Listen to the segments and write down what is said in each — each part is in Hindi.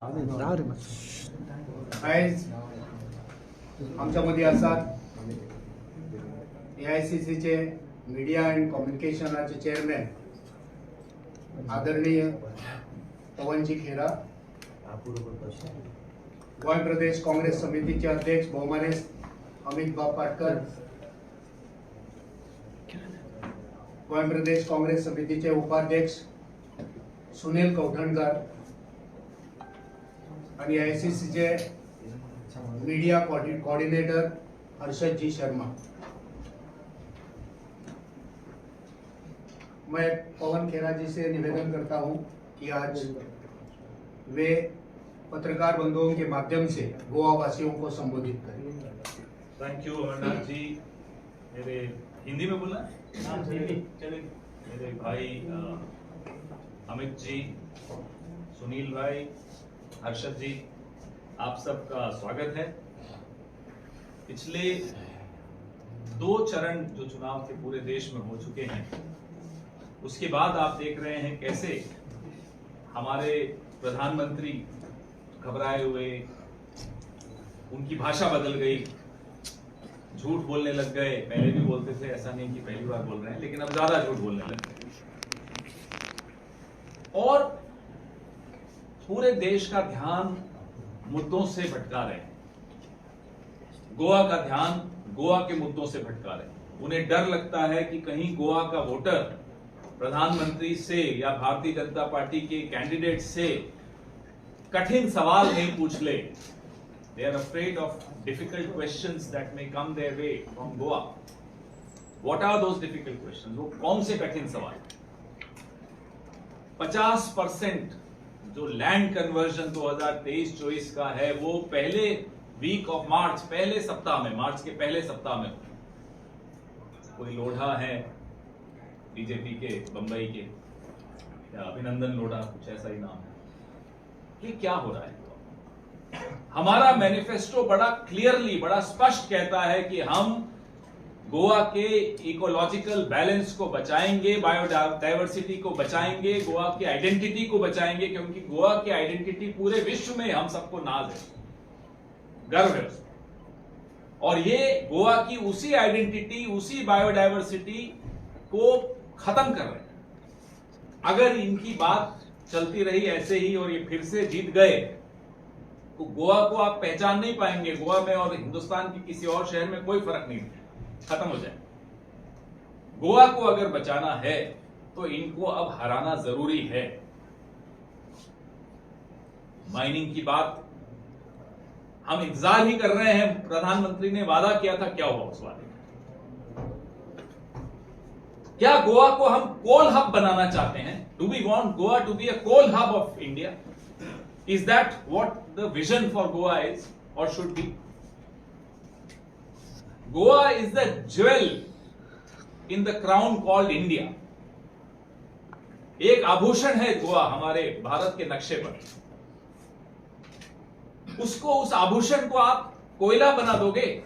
आज आमच्यामध्ये आसात AICCचे मीडिया अँड कम्युनिकेशनाचे चेअरमॅन आदरणीय पवनजी खेरा, गोय प्रदेश काँग्रेस समितीचे अध्यक्ष बहुमानेस अमित बाब पाटकर, गोय प्रदेश काँग्रेस समितीचे उपाध्यक्ष सुनील कौठणकर आणि AICCचे मीडिया कोऑर्डिनेटर हर्षद जी शर्मा। मैं पवन खेरा जी से निवेदन करता हूं कि आज वे पत्रकार बंधुओं के माध्यम से गोवा वासियों को संबोधित करें। Thank you Amarnath ji. मेरे हिंदी में बोलना चलिए। मेरे भाई अमित जी, सुनील भाई, हर्षद जी, आप सबका स्वागत है। पिछले 2 चरण जो चुनाव के पूरे देश में हो चुके हैं, उसके बाद आप देख रहे हैं कैसे हमारे प्रधानमंत्री घबराए हुए, उनकी भाषा बदल गई, झूठ बोलने लग गए। पहले भी बोलते थे, ऐसा नहीं कि पहली बार बोल रहे हैं, लेकिन अब ज्यादा झूठ बोलने लग गए और पूरे देश का ध्यान मुद्दों से भटका रहे हैं। गोवा का ध्यान गोवा के मुद्दों से भटका रहे हैं। उन्हें डर लगता है कि कहीं गोवा का वोटर प्रधानमंत्री से या भारतीय जनता पार्टी के कैंडिडेट से कठिन सवाल नहीं पूछ ले। They are afraid of difficult questions that may come their way from Goa. What are those difficult questions? वो कौन से कठिन सवाल? 50% जो लैंड कन्वर्जन 2023-24 का है, वो पहले वीक ऑफ मार्च, पहले सप्ताह में, मार्च के पहले सप्ताह में। कोई लोढ़ा है बीजेपी के बंबई के, या अभिनंदन लोढ़ा, कुछ ऐसा ही नाम है। ये क्या हो रहा है? हमारा मैनिफेस्टो बड़ा क्लियरली, बड़ा स्पष्ट कहता है कि हम गोवा के इकोलॉजिकल बैलेंस को बचाएंगे, बायोडाइवर्सिटी को बचाएंगे, गोवा की आइडेंटिटी को बचाएंगे, क्योंकि गोवा की आइडेंटिटी पूरे विश्व में हम सबको नाज है, गर्व है। और ये गोवा की उसी आइडेंटिटी, उसी बायोडाइवर्सिटी को खत्म कर रहे हैं। अगर इनकी बात चलती रही ऐसे ही और ये फिर से जीत गए, तो गोवा को आप पहचान नहीं पाएंगे। गोवा में और हिंदुस्तान के किसी और शहर में कोई फर्क नहीं, खत्म हो जाए। गोवा को अगर बचाना है तो इनको अब हराना जरूरी है। माइनिंग की बात हम इंतजार ही कर रहे हैं। प्रधानमंत्री ने वादा किया था, क्या हुआ उस वादे? क्या गोवा को हम कोल हब बनाना चाहते हैं? Do we want Goa to be a coal hub of India? Is that what the vision for Goa is or should be? Goa is the jewel in the crown called India. एक आभूषण है गोवा हमारे भारत के नक्शे पर। उसको, उस आभूषण को आप कोयला बना दोगे?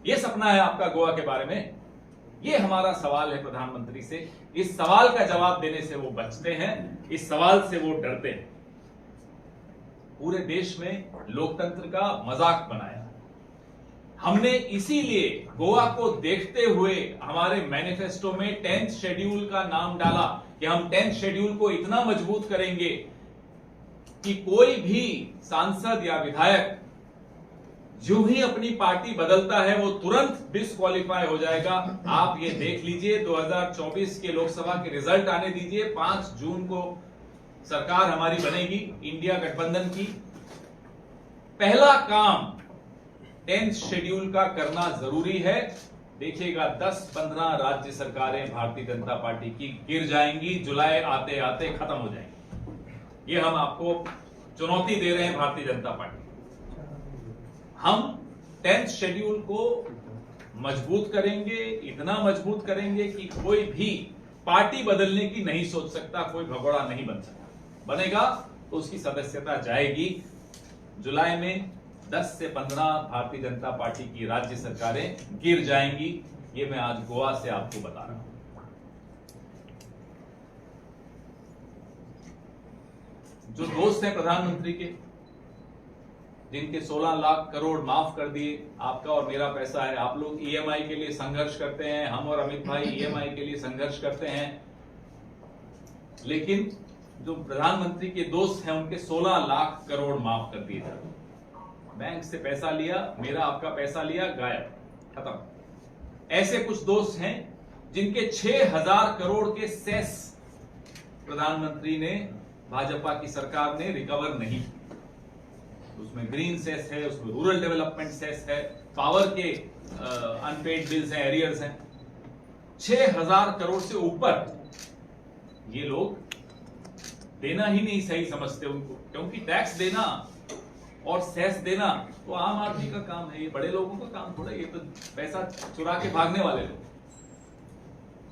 यह सपना है आपका गोवा के बारे में? यह हमारा सवाल है प्रधानमंत्री से। इस सवाल का जवाब देने से वो बचते हैं, इस सवाल से वो डरते हैं। पूरे देश में लोकतंत्र का मजाक बनाया। हमने इसीलिए गोवा को देखते हुए हमारे मैनिफेस्टो में 10th शेड्यूल का नाम डाला कि हम 10th शेड्यूल को इतना मजबूत करेंगे कि कोई भी सांसद या विधायक जो ही अपनी पार्टी बदलता है वो तुरंत डिस्क्वालीफाई हो जाएगा। आप ये देख लीजिए, 2024 के लोकसभा के रिजल्ट आने दीजिए। 5 जून को सरकार हमारी बनेगी, इंडिया गठबंधन की। पहला काम 10th शेड्यूल का करना जरूरी है। देखिएगा 10-15 राज्य सरकारें भारतीय जनता पार्टी की गिर जाएंगी, जुलाई आते आते खत्म हो जाएंगी। ये हम आपको चुनौती दे रहे हैं भारतीय जनता पार्टी। हम 10th शेड्यूल को मजबूत करेंगे, इतना मजबूत करेंगे कि कोई भी पार्टी बदलने की नहीं सोच सकता, कोई भगोड़ा नहीं बन सकता। बनेगा तो उसकी सदस्यता जाएगी। जुलाई में 10 से 15 भारतीय जनता पार्टी की राज्य सरकारें गिर जाएंगी। ये मैं आज गोवा से आपको बता रहा हूं। जो दोस्त हैं प्रधानमंत्री के, जिनके 16 लाख करोड़ माफ कर दिए, आपका और मेरा पैसा है, आप लोग ईएमआई के लिए संघर्ष करते हैं, हम और अमित भाई ईएमआई के लिए संघर्ष करते हैं, लेकिन जो प्रधानमंत्री के दोस्त हैं उनके 16 लाख करोड़ माफ कर दिए जाते। बैंक से पैसा लिया, मेरा आपका पैसा लिया, गायब, खत्म। ऐसे कुछ दोस्त हैं जिनके 6000 करोड़ के सेस प्रधानमंत्री ने, भाजपा की सरकार ने रिकवर नहीं, उसमें ग्रीन सेस है, उसमें रूरल डेवलपमेंट सेस है, पावर के अनपेड बिल्स हैं, एरियर्स हैं, 6000 करोड़ से ऊपर ये लोग देना ही नहीं सही समझते उनको, क्योंकि टैक्स देना और सेस देना तो आम आदमी का काम है, ये बड़े लोगों का काम थोड़ा, ये तो पैसा चुरा के भागने वाले लोग।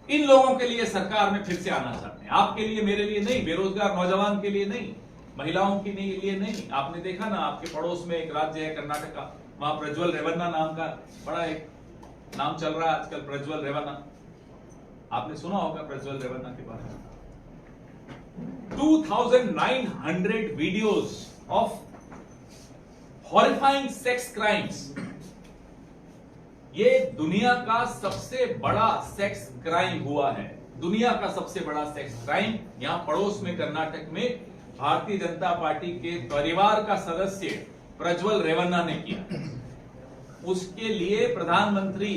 इन लोगों के लिए सरकार में फिर से आना चाहते हैं, आपके लिए, मेरे लिए नहीं, बेरोजगार नौजवान के लिए नहीं, महिलाओं के लिए नहीं। आपने देखा ना, आपके पड़ोस में एक राज्य है कर्नाटका, वहां प्रज्वल रेवन्ना नाम का बड़ा एक नाम चल रहा है आजकल, प्रज्वल रेवन्ना, आपने सुना होगा प्रज्वल रेवन्ना के बारे में। 2900 videos of horrifying sex crimes, ये दुनिया का सबसे बड़ा सेक्स क्राइम हुआ है, दुनिया का सबसे बड़ा सेक्स क्राइम यहां पड़ोस में कर्नाटक में भारतीय जनता पार्टी के परिवार का सदस्य प्रज्वल रेवन्ना ने किया। उसके लिए प्रधानमंत्री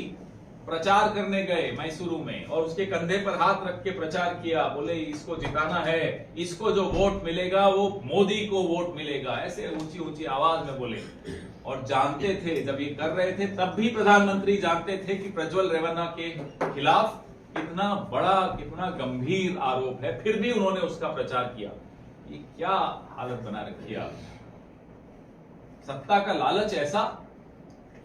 प्रचार करने गए मैसूरू में और उसके कंधे पर हाथ रख के प्रचार किया, बोले इसको जिताना है, इसको जो वोट मिलेगा वो मोदी को वोट मिलेगा, ऐसे ऊंची ऊंची आवाज में बोले। और जानते थे, जब ये कर रहे थे तब भी प्रधानमंत्री जानते थे कि प्रज्वल रेवन्ना के खिलाफ कितना बड़ा, कितना गंभीर आरोप है, फिर भी उन्होंने उसका प्रचार किया। ये क्या हालत बना रखी है आपने? सत्ता का लालच ऐसा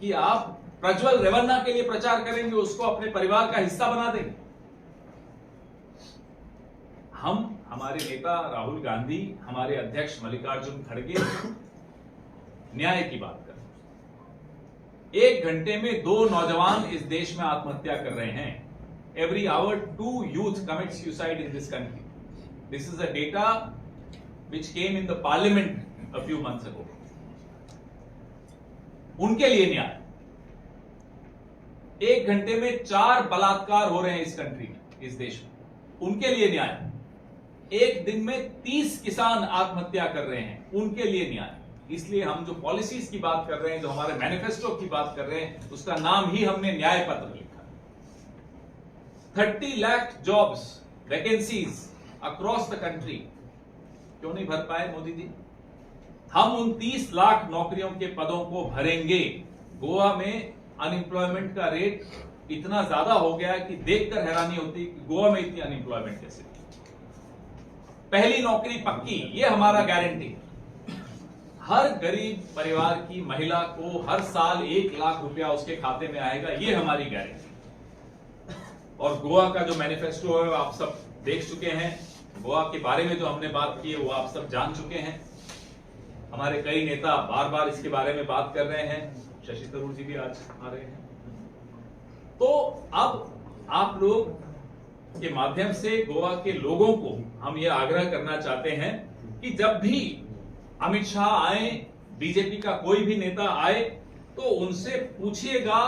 कि आप प्रज्वल रेवन्ना के लिए प्रचार करेंगे, उसको अपने परिवार का हिस्सा बना देंगे। हम, हमारे नेता राहुल गांधी, हमारे अध्यक्ष मल्लिकार्जुन खड़गे न्याय की बात कर रहे हैं। 1 घंटे में 2 नौजवान इस देश में आत्महत्या कर रहे हैं। Every hour 2 youth commit suicide in this country. This is a data which came in the parliament a few months ago. उनके लिए न्याय। 1 घंटे में 4 बलात्कार हो रहे हैं इस कंट्री में, इस देश में, उनके लिए न्याय। 1 दिन में 30 किसान आत्महत्या कर रहे हैं, उनके लिए न्याय। इसलिए हम जो पॉलिसीज की बात कर रहे हैं, जो हमारे मैनिफेस्टो की बात कर रहे हैं, उसका नाम ही हमने न्याय पत्र लिखा। 30 lakh jobs, vacancies across the country, क्यों नहीं भर पाए मोदी जी? हम उन 30 लाख नौकरियों के पदों को भरेंगे। गोवा में अनएम्प्लॉयमेंट का रेट इतना ज्यादा हो गया कि देखकर हैरानी होती कि गोवा में इतनी अनएम्प्लॉयमेंट कैसे। पहली नौकरी पक्की, ये हमारा गारंटी। हर गरीब परिवार की महिला को हर साल 1 लाख रुपया उसके खाते में आएगा, ये हमारी गारंटी। और गोवा का जो मैनिफेस्टो है वो आप सब देख चुके हैं, गोवा के बारे में जो हमने बात की है वो आप सब जान चुके हैं। हमारे कई नेता बार बार इसके बारे में बात कर रहे हैं, शशि थरूर जी भी आज आ रहे हैं। तो अब आप लोग के माध्यम से गोवा के लोगों को हम ये आग्रह करना चाहते हैं कि जब भी अमित शाह आए, बीजेपी का कोई भी नेता आए, तो उनसे पूछिएगा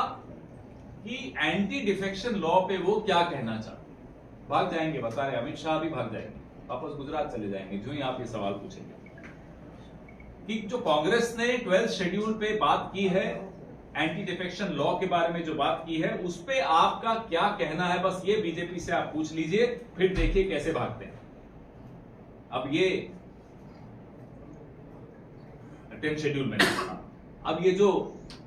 कि एंटी डिफेक्शन लॉ पे वो क्या कहना चाहते। भाग जाएंगे, बता रहे अमित शाह भी भाग जाएंगे, वापस गुजरात चले जाएंगे जो ही आप ये सवाल पूछेंगे कि जो कांग्रेस ने 12th शेड्यूल पे बात की है, एंटी डिफेक्शन लॉ के बारे में जो बात की है, उस पे आपका क्या कहना है, बस ये बीजेपी से आप पूछ लीजिए, फिर देखिए कैसे भागते हैं। अब ये 10th शेड्यूल में, अब ये जो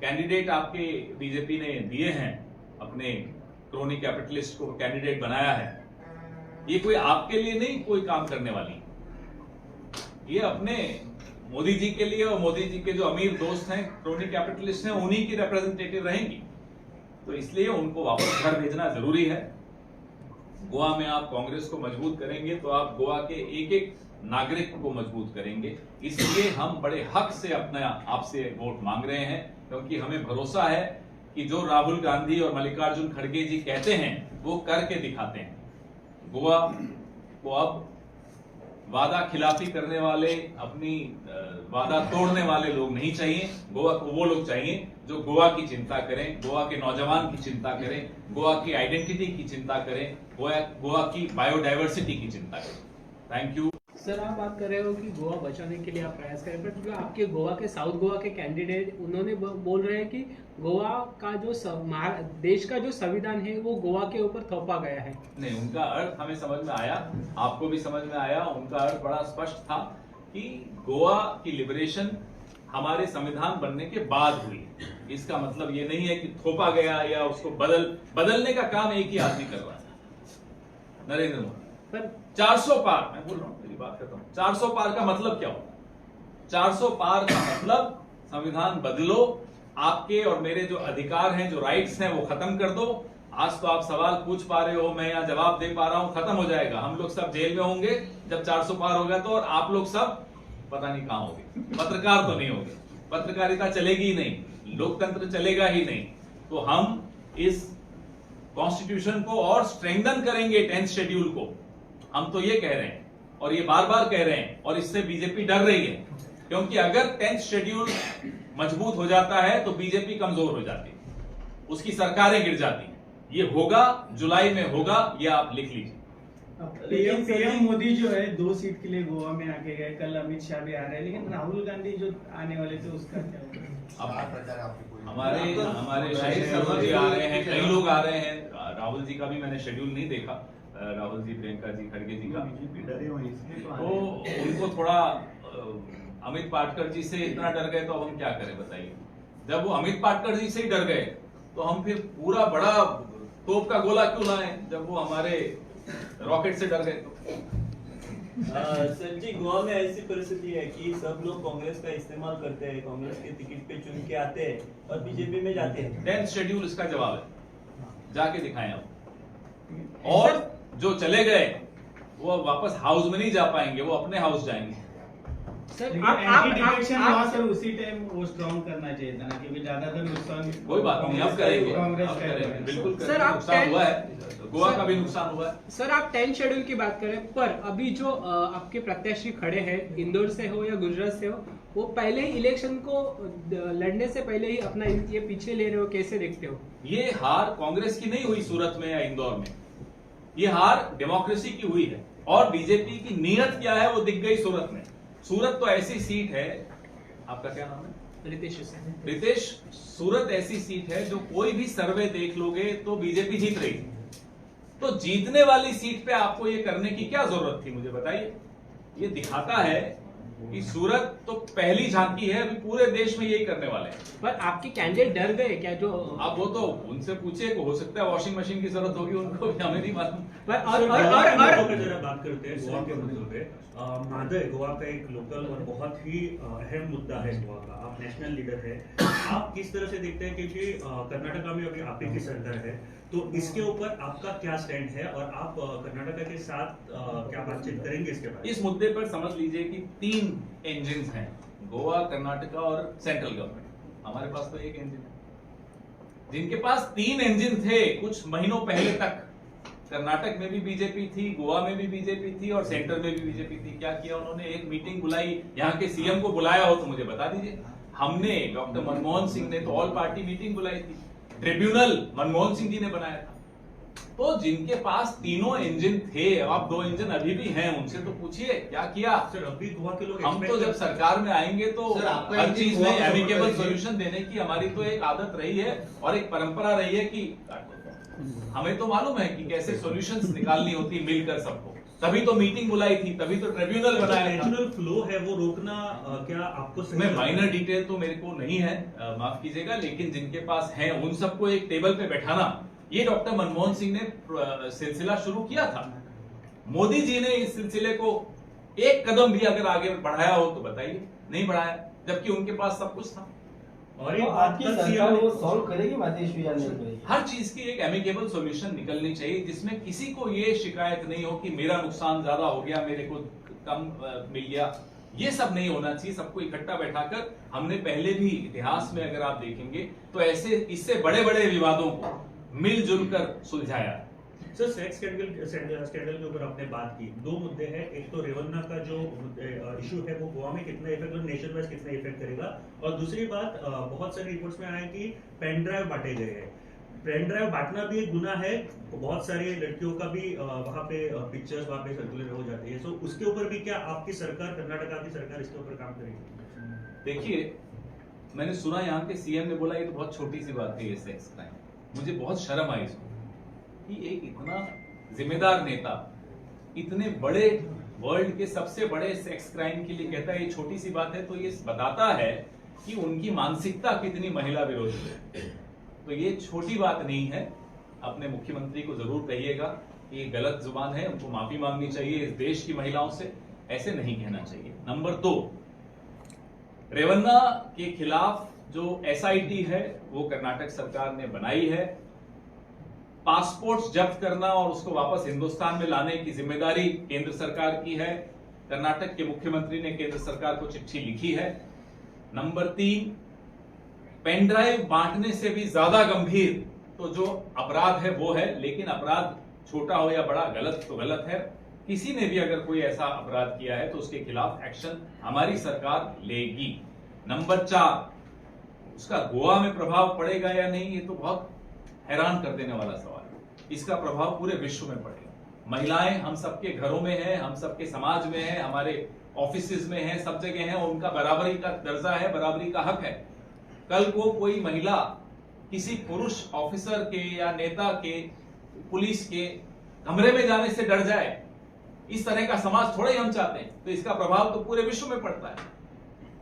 कैंडिडेट आपके बीजेपी ने दिए हैं, अपने क्रोनी कैपिटलिस्ट को कैंडिडेट बनाया है, ये कोई आपके लिए नहीं कोई काम करने वाली, ये अपने मोदी जी के लिए और मोदी जी के जो अमीर दोस्त हैं, क्रोनी कैपिटलिस्ट हैं, उन्हीं की रिप्रेजेंटेटिव रहेंगी। तो इसलिए उनको वापस घर भेजना जरूरी है। गोवा में आप कांग्रेस को मजबूत करेंगे तो आप गोवा के एक एक नागरिक को मजबूत करेंगे। इसलिए हम बड़े हक से अपना आपसे वोट मांग रहे हैं, क्योंकि हमें भरोसा है कि जो राहुल गांधी और मल्लिकार्जुन खड़गे जी कहते हैं वो करके दिखाते हैं। गोवा को अब वादा खिलाफी करने वाले, अपनी वादा तोड़ने वाले लोग नहीं चाहिए। गोवा को वो लोग चाहिए जो गोवा की चिंता करें, गोवा के नौजवान की चिंता करें, गोवा की आइडेंटिटी की चिंता करें, गोवा की बायोडाइवर्सिटी की चिंता करें। Thank you. सर, आप बात कर रहे हो कि गोवा बचाने के लिए आप प्रयास करें, पर जो आपके गोवा के साउथ गोवा के कैंडिडेट उन्होंने बोल रहे हैं कि गोवा का जो देश का जो संविधान है वो गोवा के ऊपर थोपा गया है। नहीं, उनका अर्थ हमें समझ में आया, आपको भी समझ में आया। उनका अर्थ बड़ा स्पष्ट था कि गोवा की लिबरेशन हमारे संविधान बनने के बाद हुई। इसका मतलब ये नहीं है कि थोपा गया या उसको बदलने का काम एक ही आदमी कर रहा है, नरेंद्र मोदी। पर 400 पार, मैं बोल रहा हूं, मेरी बात करता हूं, 400 पार का मतलब क्या होता है? 400 पार का मतलब संविधान बदलो, आपके और मेरे जो अधिकार हैं, जो राइट्स हैं, वो खत्म कर दो। आज तो आप सवाल पूछ पा रहे हो, मैं यहाँ जवाब दे पा रहा हूं, खत्म हो जाएगा। हम लोग सब जेल में होंगे जब 400 पार होगा तो, और आप लोग सब पता नहीं कहां होंगे। पत्रकार तो नहीं होंगे, पत्रकारिता चलेगी ही नहीं, लोकतंत्र चलेगा ही नहीं। तो हम इस कॉन्स्टिट्यूशन को और स्ट्रेंथन करेंगे, 10th शेड्यूल को। हम तो ये कह रहे हैं और ये बार बार कह रहे हैं, और इससे बीजेपी डर रही है, क्योंकि अगर 10th शेड्यूल मजबूत हो जाता है तो बीजेपी कमजोर हो जाती है, उसकी सरकारें गिर जाती हैं। ये होगा, जुलाई में होगा, ये आप लिख लीजिए। पीएम मोदी जो है 2 सीट के लिए गोवा में आके गए, कल अमित शाह भी आ रहे हैं, लेकिन राहुल गांधी जो आने वाले थे उसका क्या होगा? हमारे शाहिद शर्मा जी आ रहे हैं, कई लोग आ रहे हैं। राहुल जी का भी मैंने शेड्यूल नहीं देखा, राहुल जी, प्रियंका जी, खड़गे जी का। तो उनको थोड़ा अमित पाटकर जी से इतना डर गए तो अब हम क्या करें बताइए। जब वो अमित पाटकर जी से ही डर गए तो हम फिर पूरा बड़ा तोप का गोला क्यों लाएं, जब वो हमारे रॉकेट से डर गए तो। सर जी, गोवा में ऐसी परिस्थिति है कि सब लोग कांग्रेस का इस्तेमाल करते हैं, कांग्रेस के टिकट पे चुन के आते हैं और बीजेपी में जाते हैं। 10th शेड्यूल इसका जवाब है, जाके दिखाएं आप। और जो चले गए वो वापस हाउस में नहीं जा पाएंगे, वो अपने हाउस जाएंगे। Sir, anti defection law sir उसी टाइम वो स्ट्रॉन्ग करना चाहिए था ना, क्योंकि ज्यादातर नुकसान कोई बात नहीं, अब करेंगे, कांग्रेस अब का है। करेंगे, बिल्कुल सर, करेंगे। आप नुकसान हुआ है, गोवा का भी नुकसान हुआ है। सर, आप 10th शेड्यूल की बात करें, पर अभी जो आपके प्रत्याशी खड़े हैं, इंदौर से हो या गुजरात से हो, वो पहले ही इलेक्शन को लड़ने से पहले ही अपना ये पीछे ले रहे हो, कैसे देखते हो? ये हार कांग्रेस की नहीं हुई सूरत में या इंदौर में, ये हार डेमोक्रेसी की हुई है। और बीजेपी की नीयत क्या है वो दिख गई सूरत में। सूरत तो ऐसी सीट है, आपका क्या नाम है? रितेश। सूरत ऐसी सीट है जो कोई भी सर्वे देख लोगे तो बीजेपी जीत रही है। तो जीतने वाली सीट पे आपको ये करने की क्या जरूरत थी, मुझे बताइए। ये दिखाता है कि सूरत तो पहली झांकी है, अभी पूरे देश में यही करने वाले हैं। पर आपके कैंडिडेट डर गए क्या? जो अब वो तो उनसे पूछिए, हो सकता है वॉशिंग मशीन की जरूरत होगी उनको, हमें नहीं मालूम। पर जरा बात करते हैं गोवा के मुद्दों पे। माधव, गोवा का एक लोकल और बहुत ही अहम मुद्दा है गोवा का। आप नेशनल लीडर है, आप किस तरह से देखते हैं, क्योंकि कर्नाटका में अभी आप ही की सरकार है, तो इसके ऊपर आपका क्या स्टैंड है और आप कर्नाटका के साथ क्या बातचीत करेंगे इसके बारे में? इस मुद्दे पर समझ लीजिए कि 3 इंजन हैं, गोवा, कर्नाटका और सेंट्रल गवर्नमेंट। हमारे पास तो एक इंजन है। जिनके पास 3 इंजन थे कुछ महीनों पहले तक, कर्नाटक में भी बीजेपी थी, गोवा में भी बीजेपी थी और सेंटर में भी बीजेपी थी, क्या किया उन्होंने? एक मीटिंग बुलाई, यहाँ के सीएम को बुलाया हो तो मुझे बता दीजिए। हमने, डॉक्टर मनमोहन सिंह ने तो ऑल पार्टी मीटिंग बुलाई थी, ट्रिब्यूनल मनमोहन सिंह जी ने बनाया था। तो जिनके पास तीनों इंजन थे, अब 2 इंजन अभी भी हैं, उनसे तो पूछिए क्या किया। सर, अभी गोवा के लोग हम तो जब सरकार में आएंगे तो हर चीज में एमिकेबल सॉल्यूशन देने की हमारी तो एक आदत रही है और एक परंपरा रही है कि हमें तो मालूम है कि कैसे सॉल्यूशंस निकालनी होती मिलकर सबको। तभी तो मीटिंग बुलाई थी, तभी तो ट्रिब्यूनल बनाया था। नेचुरल फ्लो है वो रोकना क्या आपको सही मैं लगता है? माइनर डिटेल तो मेरे को नहीं है, माफ कीजिएगा, लेकिन जिनके पास है उन सबको एक टेबल पे बैठाना, ये डॉक्टर मनमोहन सिंह ने सिलसिला शुरू किया था। मोदी जी ने इस सिलसिले को एक कदम भी अगर आगे बढ़ाया हो तो बताइए, नहीं बढ़ाया, जबकि उनके पास सब कुछ था। और तो आपकी सरकार वो सॉल्व करेगी बात इशू या नहीं करेगी? हर चीज की एक एमिकेबल सॉल्यूशन निकलनी चाहिए जिसमें किसी को ये शिकायत नहीं हो कि मेरा नुकसान ज्यादा हो गया, मेरे को कम मिल गया। ये सब नहीं होना चाहिए। सबको इकट्ठा बैठाकर, हमने पहले भी इतिहास में अगर आप देखेंगे तो ऐसे इससे बड़े बड़े विवादों को मिलजुल कर सुलझाया। सर सेक्स स्कैंडल के ऊपर आपने बात की, दो मुद्दे हैं। एक तो रेवन्ना का जो इशू है वो गोवा में कितना इफेक्ट और नेशन वाइज कितना इफेक्ट करेगा, और दूसरी बात बहुत सारे रिपोर्ट्स में आया है कि पेन ड्राइव बांटे गए हैं। पेन ड्राइव बांटना भी एक गुनाह है, बहुत सारी लड़कियों का भी वहाँ पे पिक्चर्स वहाँ पे सर्कुलेट हो जाती है। सो उसके ऊपर भी क्या आपकी सरकार, कर्नाटका की सरकार इसके ऊपर काम करेगी? देखिए, मैंने सुना यहाँ के सीएम ने बोला ये तो बहुत छोटी सी बात है ये सेक्स क्राइम। मुझे बहुत शर्म आई इसको कि एक इतना जिम्मेदार नेता इतने बड़े वर्ल्ड के सबसे बड़े सेक्स क्राइम के लिए कहता है ये छोटी सी बात है, तो ये बताता है कि उनकी मानसिकता कितनी महिला विरोधी है। तो ये छोटी बात नहीं है। अपने मुख्यमंत्री को जरूर कहिएगा कि ये गलत जुबान है, उनको माफी मांगनी चाहिए इस देश की महिलाओं से, ऐसे नहीं कहना चाहिए। नंबर 2, रेवन्ना के खिलाफ जो एसआईटी है वो कर्नाटक सरकार ने बनाई है। पासपोर्ट जब्त करना और उसको वापस हिंदुस्तान में लाने की जिम्मेदारी केंद्र सरकार की है। कर्नाटक के मुख्यमंत्री ने केंद्र सरकार को चिट्ठी लिखी है। नंबर 3, पेन ड्राइव बांटने से भी ज्यादा गंभीर तो जो अपराध है वो है, लेकिन अपराध छोटा हो या बड़ा, गलत तो गलत है। किसी ने भी अगर कोई ऐसा अपराध किया है तो उसके खिलाफ एक्शन हमारी सरकार लेगी। नंबर 4, उसका गोवा में प्रभाव पड़ेगा या नहीं, ये तो बहुत हैरान कर देने वाला सवाल है। इसका प्रभाव पूरे विश्व में पड़ेगा। महिलाएं हम सबके घरों में हैं, हम सबके समाज में हैं, हमारे ऑफिसेज में हैं, सब जगह हैं, और उनका बराबरी का दर्जा है, बराबरी का हक है। कल को कोई महिला किसी पुरुष ऑफिसर के या नेता के, पुलिस के कमरे में जाने से डर जाए, इस तरह का समाज थोड़ा ही हम चाहते हैं। तो इसका प्रभाव तो पूरे विश्व में पड़ता है।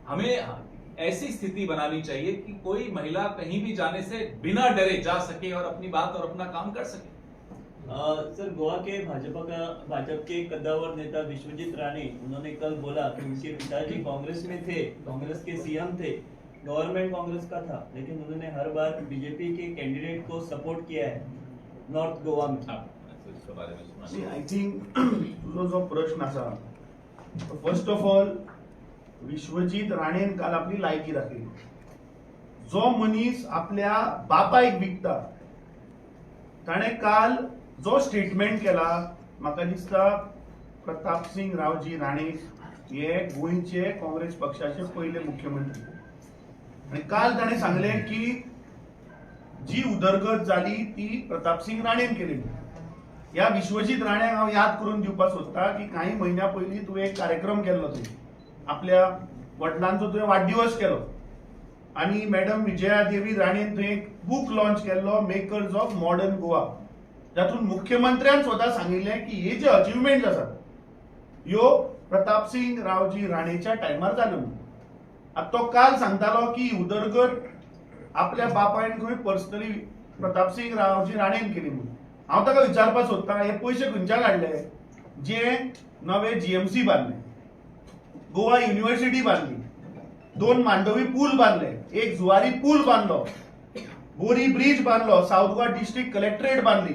हमें ऐसी स्थिति बनानी चाहिए कि कोई महिला कहीं भी जाने से बिना डरे जा सके और अपनी बात और अपना काम कर सके। सर, गोवा के भाजपा के कद्दावर नेता विश्वजीत राणे, उन्होंने कल बोला कि उनके पिताजी कांग्रेस में थे, कांग्रेस के सीएम थे, गवर्नमेंट कांग्रेस का था, लेकिन उन्होंने हर बार बीजेपी के कैंडिडेट को सपोर्ट किया है नॉर्थ गोवा में। आई थिंक तुझो जो प्रश्न आसा, फर्स्ट ऑफ ऑल विश्वजीत राणेन काल आपली लायकी दाखयली। जो मनीस आपल्या बापायक विकता, ताणे काल जो स्टेटमेंट केला, म्हाका दिसता प्रताप सिंग रावजी राणे हे गोंयचे काँग्रेस पक्षाचे पहिले मुख्यमंत्री, आणि काल ताणे सांगले की जी उदरगत जाली ती प्रताप सिंग राणेन केली। या विश्वजीत राण्याक हांव याद करून दिवपाक सोदता की काही महिन्या पयलीं तुवें एक कार्यक्रम केल्लो, थंय आपल्या वडिलांचो तुवें वाडदिवस केलो, आणि मॅडम विजया देवी राणेन थंय एक बूक लॉन्च केल्लो, मेकर्स ऑफ मॉडर्न गोवा, जातून मुख्यमंत्र्यान स्वता सांगिल्लें की हे जे अचिव्हमेंट आसात ह्यो प्रताप सिंग रावजी राणेच्या टायमार जाल्यो। आता तो काल सांगतालो की उदरगत आपल्या बापायन खंय पर्सनली प्रताप सिंग रावजी राणेन केली म्हणून। हांव ताका विचारपाक सोदता, हे पयशे खंयच्यान हाडले? जे नवे जीएमसी बांदले, गोवा युनिव्हर्सिटी बांधली, 2 मांडवी पूल बांधले, एक जुवारी पूल बांधलो, बोरी ब्रिज बांधलो, साऊथ गोवा डिस्ट्रिक्ट कलेक्टरेट बांधली,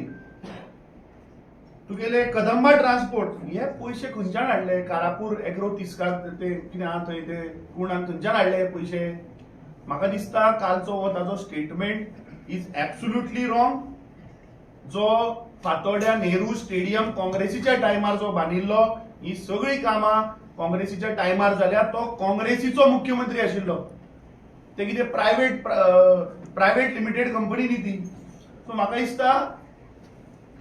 तुगेले कदंबा ट्रान्सपोर्ट, हे पयशे खंयच्यान हाडले? कारापूर एग्रो तिस्कार ते कितें आहा थंय ते कोणान खंयच्यान हाडले हे पयशे? म्हाका दिसता कालचो हो ताजो स्टेटमेंट इज एब्सोल्युटली रॉंग। जो फातोड्या नेहरू स्टेडियम काँग्रेसीच्या टायमार जो बांदिल्लो, ही सगळी कामां काँग्रेसीच्या टायमार जाल्या, तो काँग्रेसीचो मुख्यमंत्री आशिल्लो, ते कितें प्रायव्हेट लिमिटेड कंपनी न्ही ती। सो म्हाका दिसता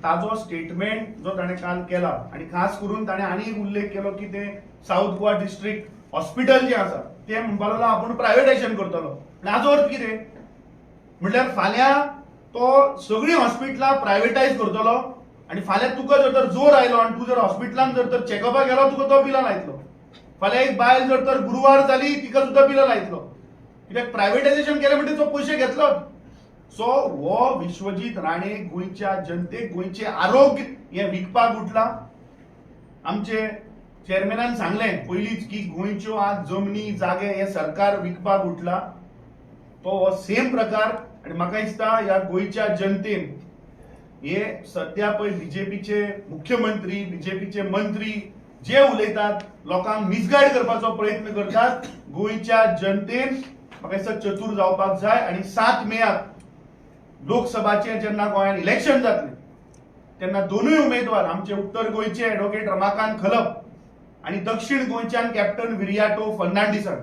ताजो स्टेटमेंट जो ताणें काल केला, आणि खास करून ताणें आनी एक उल्लेख केलो की ते साऊथ गोवा डिस्ट्रिक्ट हॉस्पिटल जे आसा ते म्हणपाक लागलो आपूण प्रायव्हेटायझेशन करतलो। आनी हाचो अर्थ कितें? म्हटल्यार फाल्यां तो सगळीं हॉस्पिटलां प्रायव्हेटायज करतलो, आणि फाल्यां तुका जर तर जोर आयलो आणि तू जर हॉस्पिटलांत जर तर चॅकअपाक गेलो, तुका तो बिलां लायतलो। फाल्यां एक बायल जर तर गुरुवार जाली, तिका सुद्धा बिलां लायतलो, कित्याक प्रायव्हेटायझेशन केलें म्हणजे तो पयशे घेतलो। सो हो विश्वजीत राणे गोंयच्या जनतेक गोंयचे आरोग्य हे विकपाक उठला। आमचे चेअरमॅनान सांगलें पयलींच की गोंयच्यो आज जमनी जागे हे सरकार विकपाक उठला, तो हो सेम प्रकार। आणि म्हाका दिसता ह्या गोंयच्या जनतेन हे सध्या पळय बीजेपीचे मुख्यमंत्री, बीजेपीचे मंत्री जे उलयतात, लोकांक मिसगायड करपाचो प्रयत्न करतात, गोंयच्या जनतेन म्हाका दिसता चतूर जावपाक जाय। आणि 7 मेक लोकसभाचे जेन्ना गोंयांत इलेक्शन जातलें तेन्ना दोनूय उमेदवार आमचे उत्तर गोंयचे ॲडव्होकेट रमाकांत खलप आणि दक्षिण गोंयच्यान कॅप्टन विरियाटो फर्नांडिसान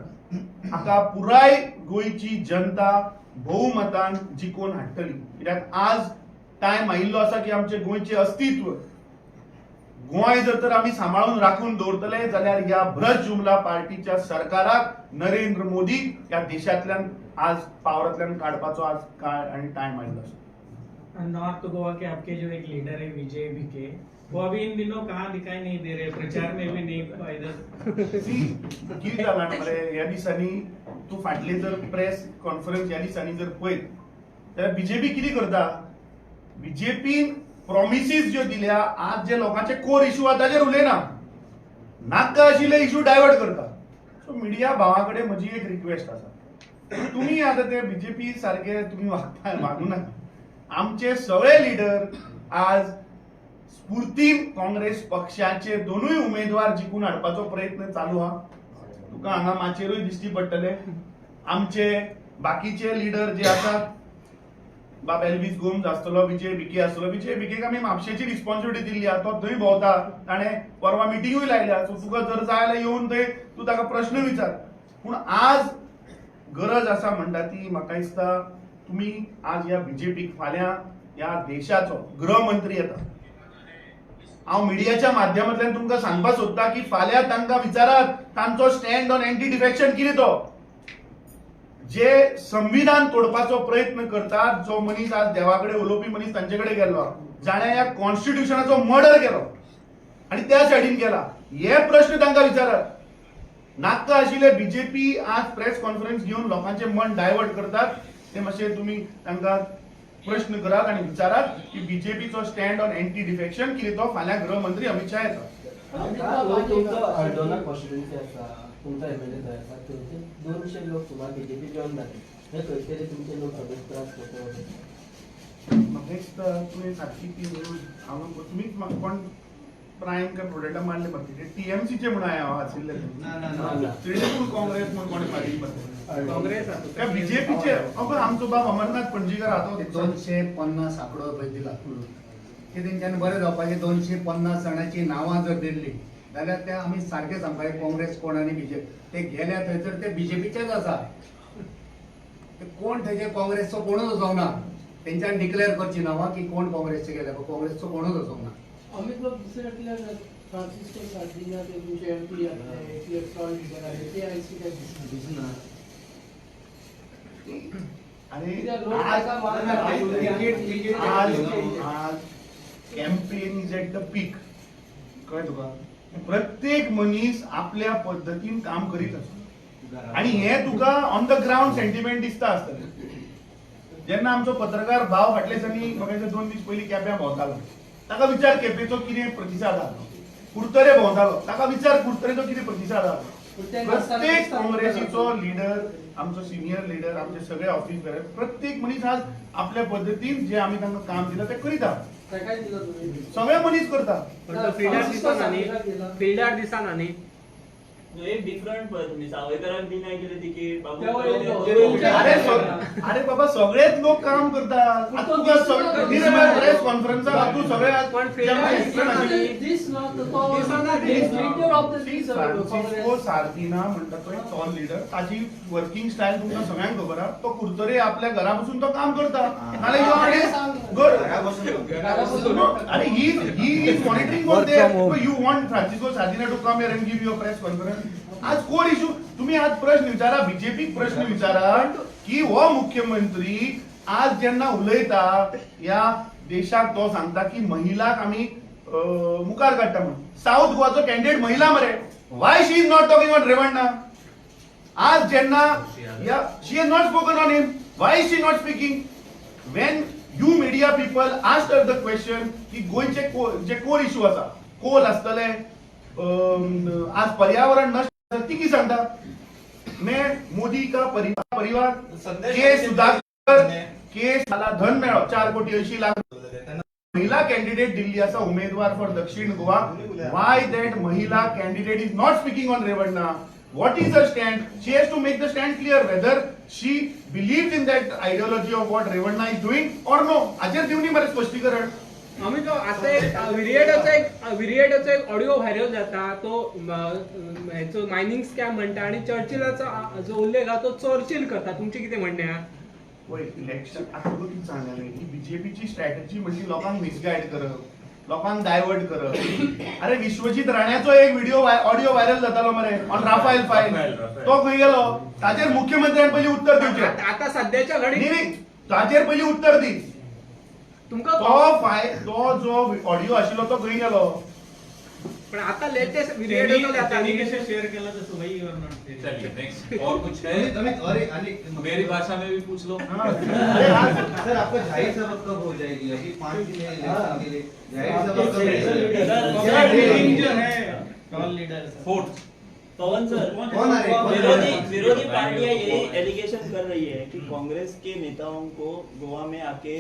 हाका पुराय गोंयची जनता भोवमतान जिखून हाडटली. कित्याक आज टायम आयिल्लो आसा की आमचे गोंयचे अस्तित्व गोंय जर तर आमी सांबाळून राखून दवरतले जाल्यार ह्या भ्रष्ट जुमला पार्टीच्या सरकाराक नरेंद्र मोदी ह्या देशांतल्यान आज पावरांतल्यान काडपाचो आज काळ आनी टायम आयिल्लो आसा. नॉर्थ गोवा के आपके जो एक लीडर है विजय विके, वो अभी इन दिनों कहाँ दिखाई नहीं दे रहे, प्रचार में भी नहीं इधर. कितें जालां मरे ह्या दिसांनी तूं फाटले जर प्रेस कॉन्फरन्स ह्या दिसांनी जर पळयत जाल्यार बीजेपी कितें करता, बीजेपीन प्रॉमिसीस ज्यो दिल्या आज जे लोकांचे कोर इश्यू आहा ताजेर उलयना, नाका आशिल्ले इश्यू डायवर्ट करता. सो मिडिया भावां कडेन म्हजी एक रिक्वेस्ट आसा, तुमी आतां ते बीजेपी सारखे तुमी वागू नाका. आमचे सगळे लीडर आज स्फूर्तीन काँग्रेस पक्षाचे दोनूय उमेदवार जिखून हाडपाचो प्रयत्न चालू आहा. तुका हांगा माचेरूय दिश्टी पडटले आमचे बाकीचे लीडर जे आसात, बाब एल्विस गोम्स आसतलो, विजय विके आसतलो. विजय विकेक आमी म्हापशेची रिस्पॉन्सिबिलिटी दिल्ली आहा, तो थंय भोंवता, ताणें परवा मिटिंगूय लायल्या. सो तुका जर जाय जाल्यार येवन थंय तूं ताका प्रश्न विचार. पूण आज गरज आसा म्हणटा ती म्हाका दिसता तुम्ही आज या बीजेपीक फाल्यां ह्या देशाचो गृहमंत्री येता. हांव मिडियाच्या माध्यमांतल्यान तुमकां सांगपाक सोदता की फाल्यां तांकां विचारात तांचो स्टँड ऑन एंटी डिफेक्शन कितें तो. जे संविधान तोडपाचो प्रयत्न करतात, जो मनीस आज देवाकडे उलोवपी मनीस तांचे कडेन गेल्लो, जाणें ह्या कॉन्स्टिट्युशनाचो मर्डर केलो आनी त्या सायडीन गेला, हे प्रश्न तांकां विचारात. नाका आशिल्ले बीजेपी आज प्रेस कॉन्फरन्स घेवन लोकांचे मन डायवर्ट करतात. ते मातशें तुमी तांकां प्रश्न करात आनी विचारात की बीजेपीचो स्टँड ऑन एंटी डिफेक्शन कितें तो. फाल्यां गृहमंत्री अमित शाह येता. तुमचो हळदोना कॉन्स्टिट्युएन्सी आसा, तुमचो एमएलए थंय आसा, थंयचे 200 लोक सुमार बीजेपी जॉइन जाले. हे खंय तरी तुमचे लोक सगळे त्रास करता. म्हाका दिसता तुवें सारकी ती हांव तुमीच म्हाका कोण प्रायम काय प्रोडेक्टा मारले मागीर टीएमसीचे म्हणून हांव आशिल्ले तृणमूल काँग्रेस म्हणून कोणी मारिल्ली काँग्रेस काय बीजेपीचे आमचो बाब अमरनाथ पणजीकर आहा 250 आंकडो पळय दिला की तेंच्यांनी बरें जावपाचें. 250 जाणांची नांवां जर दिल्ली जाल्यार ते आमी सारखे सांगपाचें काँग्रेस कोण आनी बीजेपी. ते गेल्या थंयसर ते बीजेपीचेच आसा. ते कोण थंयचे काँग्रेसचो कोणूच वचोंक ना. तेंच्यांनी डिक्लेअर करची नांवां की कोण काँग्रेसचे गेले, काँग्रेसचो कोणूच वचोंक ना. अमित लोक दुसऱ्या फ्रांसिस्को सार्दिना ते तुमचे एमपी आहे ते आयसी काय दिसना. आणि आज campaign is at the peak. कळ्ळें तुका. प्रत्येक मनीस आपल्या पद्धतीन काम करीत आसता आणि हे तुका ऑन द ग्राउंड सेंटिमेंट दिसता आसतलें. जेन्ना आमचो पत्रकार भाव फाटल्या दिसांनी म्हाका 2 दीस पयलीं केप्यां भोंवतालो, ताका विचार केपेचो कितें प्रतिसाद आहा. कुडतरे भोंवतालो, ताका विचार कुडतरेचो कितें प्रतिसाद आहा. प्रत्येक काँग्रेसीचो लीडर, आमचो सिनियर लीडर, आमचे सगळे ऑफिसर, प्रत्येक मनीस आज आपल्या पद्धतीन जे आमी तांकां काम दिलां ते करीता. सगळे मनीस करता. फिल्डार दिसना न्ही. एक डिफरंट पळय तुमी सावयकराक बी नाही केले तिकीट बाबू. अरे बाबा सगळेच लोक काम करतात. प्रेस कॉन्फरन्साक तू सगळे सारथीना म्हणटा तो एक टॉल लीडर, ताजी वर्किंग स्टायल तुमकां सगळ्यांक खबर आहा. तो कुर्तरे आपल्या घरा बसून तो काम करता. अरे he is monitoring for there. You want Francisco Sardinha to come here and give your press conference. आज कोर इश्यू तुम्ही आज प्रश्न विचारा, बीजेपी प्रश्न विचारा की हो मुख्यमंत्री आज जेन्ना उलयता या देशाक तो सांगता की महिलाक आमी मुखार काडटा म्हणून. साऊथ गोवाचो कॅन्डिडेट महिला मरे. वाय she is not talking on Revanna. आज जेन्ना she has not spoken on him. Y is she not speaking. When you media people asked her the question की गोंयचे जे कोर इश्यू आसा, कोल आसतले, आज पर्यावरण नष्ट की सांगता. मैं मोदी का परिवार के सुधाकर केस मला धन मेळो 4 कोटी 80 लाख. महिला कॅन्डिडेट दिल्ली असा उमेदवार फॉर दक्षिण गोवा. वाय दॅट महिला candidate is not speaking on Revanna. What is her stand? She has to make the stand clear whether she believes in that ideology of what Revanna is doing or no. हाचेर दिवनी मरे स्पष्टीकरण. आम्ही जो आता एक विरियडाचा एक ऑडिओ व्हायरल जाता तो ह्याचो मायनिंग स्कॅम म्हणता आणि चर्चिलाचा जो उल्लेख हा तो चर्चिल करता तुमचे किती म्हणणे हा पळय इलेक्शन आता तुका कितें सांगलें ही बीजेपीची स्ट्रॅटेजी म्हणजे लोकांक मिसगायड करप लोकांक डायवर्ट करप अरे विश्वजीत राण्याचो एक व्हिडिओ ऑडिओ व्हायरल जातालो मरे ऑन राफायल फायल तो खंय गेलो ताचेर मुख्यमंत्र्यान पयलीं उत्तर दिवचें आता सध्याच्या घडीत न्ही ताचेर पयलीं उत्तर दी तुमका तो जो ऑडिओ आशिल्लो तो खंय गेलो पण आता लेटेस्ट त्यांनी विरियड कैसे शेयर केला तो वही और नॉट चलिए नेक्स्ट और कुछ है मेरी भाषा में भी पूछ लो सर आपको जाहिर सभा कब हो जाएगी अभी 5 दिन है इलेक्शन के लिए जाहिर सभा कब मीटिंग रहेगी? जो है टॉल लीडर फोर्थ पवन सर कौन आ रहे हैं? विरोधी पार्टियां यही एलिगेशन कर रही है कि कांग्रेस के नेताओं को गोवा में आके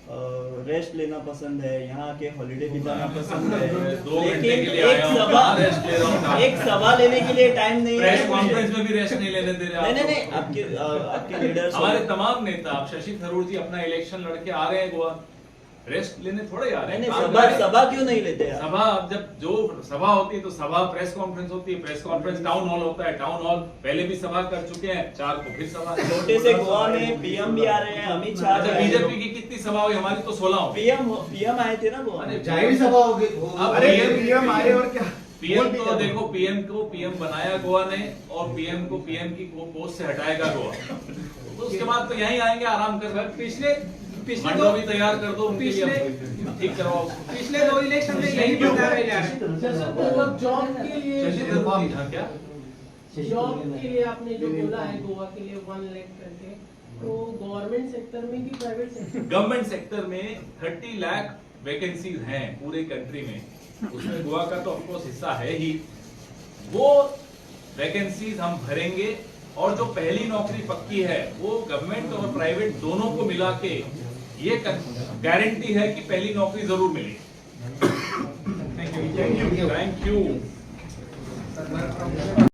रेस्ट लेना पसंद है, यहाँ आके हॉलिडे बिताना पसंद है, 2 घंटे लेकिन के लिए आया हूँ, कहाँ रेस्ट ले रहा हूँ? एक सभा लेने के लिए टाइम नहीं प्रेस है। कॉन्फ्रेंस में भी रेस्ट नहीं लेने दे रहे आप नहीं नहीं लोग। नहीं आपके लीडर्स हमारे तमाम नेता अब शशि थरूर जी अपना इलेक्शन लड़के आ रहे हैं गोवा, रेस्ट लेने थोड़े आ रहे नहीं हैं। नहीं काम कर रहे हैं। सभा क्यों नहीं लेते आप? सभा अब जब जो सभा होती है तो सभा प्रेस कॉन्फ्रेंस होती है, प्रेस कॉन्फ्रेंस टाउन हॉल होता है, टाउन हॉल पहले भी सभा कर चुके हैं, 4 को फिर सभा। छोटे से गोवा में पीएम भी आ रहे हैं, अमित शाह अच्छा बीजेपी की कितनी सभा हुई? हमारी तो 16 हो। पीएम आए थे ना गोवा में। जाहिर सभा होगी अब अरे PM पीएम आए और क्या पीएम तो देखो पीएम को पीएम बनाया गोवा ने और पीएम को पीएम की पोस्ट से हटाएगा गोवा, तो उसके बाद तो यहीं आएंगे आराम कर। पिछले मंडो भी तैयार कर दो उनके लिए, ठीक करवाओ। पिछले 2 इलेक्शन में यही बताया जा रहा है। जॉब के लिए शशि थरूर जी, हाँ, क्या जॉब के लिए आपने जो बोला है गोवा के लिए 1 लाख करके, तो गवर्नमेंट सेक्टर में कि प्राइवेट सेक्टर? गवर्नमेंट सेक्टर में 30 लाख वैकेंसीज हैं पूरे कंट्री में, उसमें गोवा का तो ऑफकोर्स हिस्सा है ही। वो वैकेंसीज हम भरेंगे और जो पहली नौकरी पक्की है वो गवर्नमेंट और प्राइवेट दोनों को मिला के ये गारंटी है कि पहली नौकरी जरूर मिलेगी। Thank you thank you.